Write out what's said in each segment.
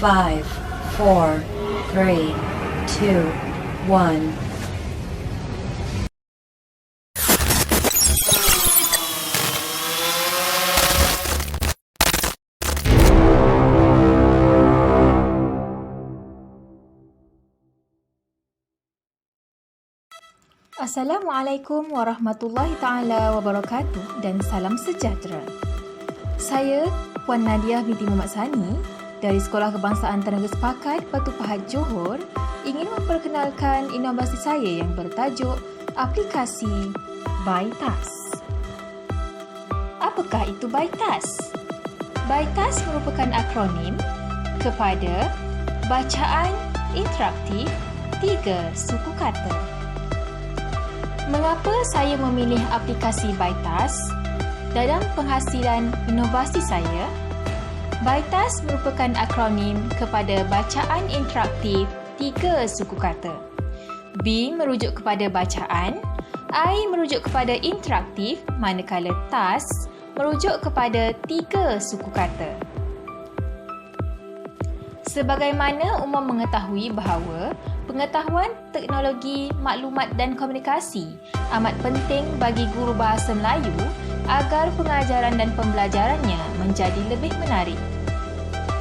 5, 4, 3, 2, 1. Assalamualaikum warahmatullahi taala wabarakatuh dan salam sejahtera. Saya Puan Nadia binti Muhammad Sani dari Sekolah Kebangsaan Tenaga Sepakat Batu Pahat Johor ingin memperkenalkan inovasi saya yang bertajuk aplikasi ByTask. Apakah itu ByTask? ByTask merupakan akronim kepada Bacaan Interaktif 3 Suku Kata. Mengapa saya memilih aplikasi ByTask? Dalam penghasilan inovasi saya, ByTask merupakan akronim kepada Bacaan Interaktif 3 Suku Kata. B merujuk kepada bacaan, I merujuk kepada interaktif, manakala task merujuk kepada 3 suku kata. Sebagaimana umum mengetahui bahawa pengetahuan teknologi maklumat dan komunikasi amat penting bagi guru bahasa Melayu agar pengajaran dan pembelajarannya menjadi lebih menarik.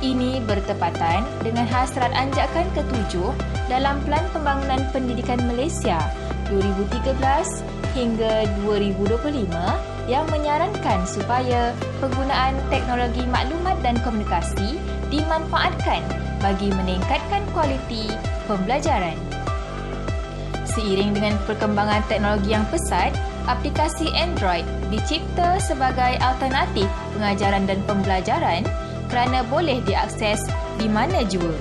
Ini bertepatan dengan hasrat anjakan ke-7 dalam Pelan Pembangunan Pendidikan Malaysia 2013 hingga 2025 yang menyarankan supaya penggunaan teknologi maklumat dan komunikasi dimanfaatkan bagi meningkatkan kualiti pembelajaran. Seiring dengan perkembangan teknologi yang pesat, aplikasi Android dicipta sebagai alternatif pengajaran dan pembelajaran kerana boleh diakses di mana jua.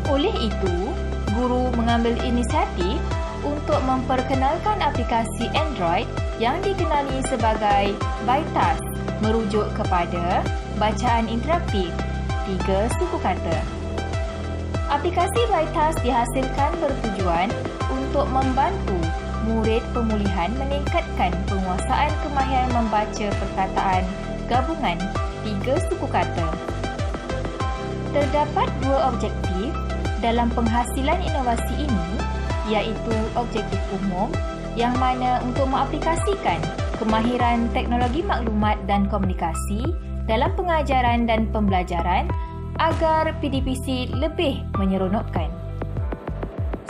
Oleh itu, guru mengambil inisiatif untuk memperkenalkan aplikasi Android yang dikenali sebagai ByTask merujuk kepada bacaan interaktif 3 suku kata. Aplikasi ByTask dihasilkan bertujuan untuk membantu murid pemulihan meningkatkan penguasaan kemahiran membaca perkataan gabungan 3 suku kata. Terdapat 2 objektif dalam penghasilan inovasi ini, iaitu objektif umum yang mana untuk mengaplikasikan kemahiran teknologi maklumat dan komunikasi dalam pengajaran dan pembelajaran agar PDPC lebih menyeronokkan.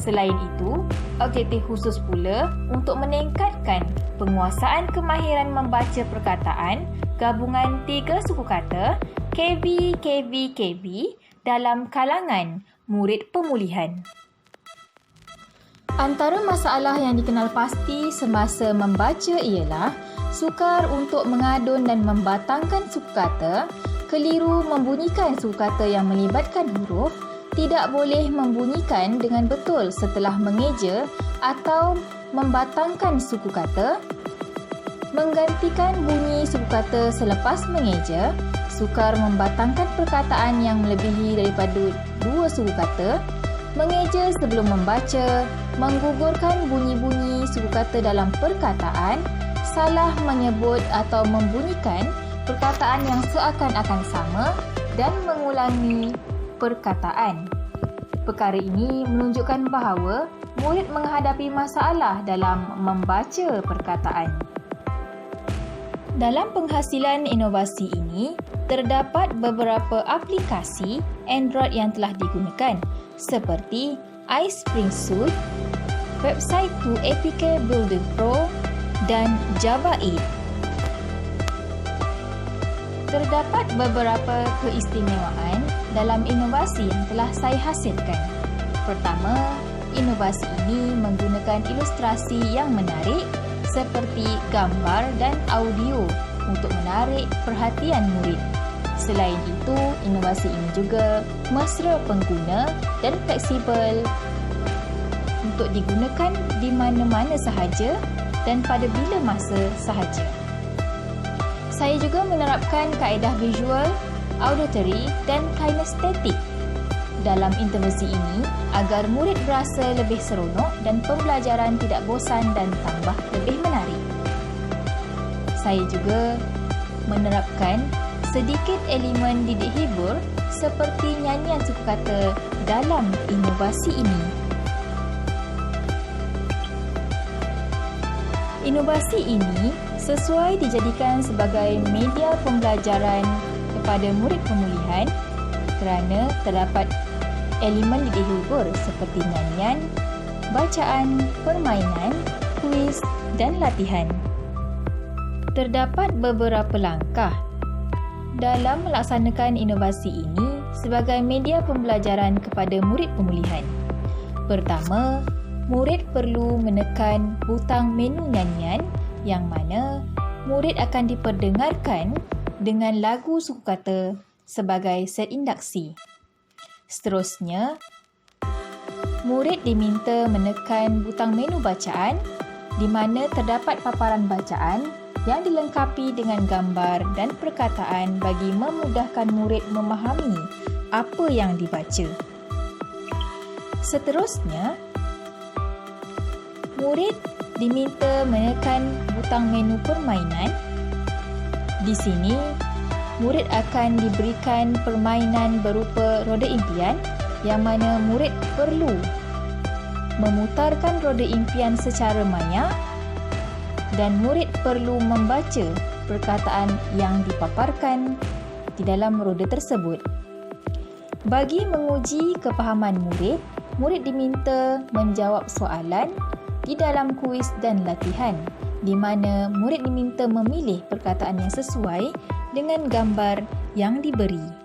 Selain itu, objektif khusus pula untuk meningkatkan penguasaan kemahiran membaca perkataan gabungan 3 suku kata KB dalam kalangan murid pemulihan. Antara masalah yang dikenal pasti semasa membaca ialah sukar untuk mengadun dan membatangkan suku kata, keliru membunyikan suku kata yang melibatkan huruf, tidak boleh membunyikan dengan betul setelah mengeja atau membatangkan suku kata, menggantikan bunyi suku kata selepas mengeja, sukar membatangkan perkataan yang melebihi daripada 2 suku kata, mengeja sebelum membaca, menggugurkan bunyi-bunyi suku kata dalam perkataan, salah menyebut atau membunyikan perkataan yang seakan-akan sama dan mengulangi perkataan. Perkara ini menunjukkan bahawa murid menghadapi masalah dalam membaca perkataan. Dalam penghasilan inovasi ini, terdapat beberapa aplikasi Android yang telah digunakan seperti iSpringSuite, Website to APK Builder Pro dan Java 8. Terdapat beberapa keistimewaan dalam inovasi yang telah saya hasilkan. Pertama, inovasi ini menggunakan ilustrasi yang menarik seperti gambar dan audio untuk menarik perhatian murid. Selain itu, inovasi ini juga mesra pengguna dan fleksibel untuk digunakan di mana-mana sahaja dan pada bila masa sahaja. Saya juga menerapkan kaedah visual, auditory dan kinestetik dalam intervensi ini agar murid berasa lebih seronok dan pembelajaran tidak bosan dan tambah lebih menarik. Saya juga menerapkan sedikit elemen didik hibur seperti nyanyian sukakata dalam inovasi ini. Inovasi ini sesuai dijadikan sebagai media pembelajaran kepada murid pemulihan kerana terdapat elemen didik hibur seperti nyanyian, bacaan, permainan, kuis dan latihan. Terdapat beberapa langkah dalam melaksanakan inovasi ini sebagai media pembelajaran kepada murid pemulihan. Pertama, murid perlu menekan butang menu nyanyian yang mana murid akan diperdengarkan dengan lagu sukakata sebagai set induksi. Seterusnya, murid diminta menekan butang menu bacaan di mana terdapat paparan bacaan yang dilengkapi dengan gambar dan perkataan bagi memudahkan murid memahami apa yang dibaca. Seterusnya, murid diminta menekan butang menu permainan. Di sini, murid akan diberikan permainan berupa roda impian yang mana murid perlu memutarkan roda impian secara maya dan murid perlu membaca perkataan yang dipaparkan di dalam roda tersebut. Bagi menguji kefahaman murid, murid diminta menjawab soalan di dalam kuis dan latihan di mana murid diminta memilih perkataan yang sesuai dengan gambar yang diberi.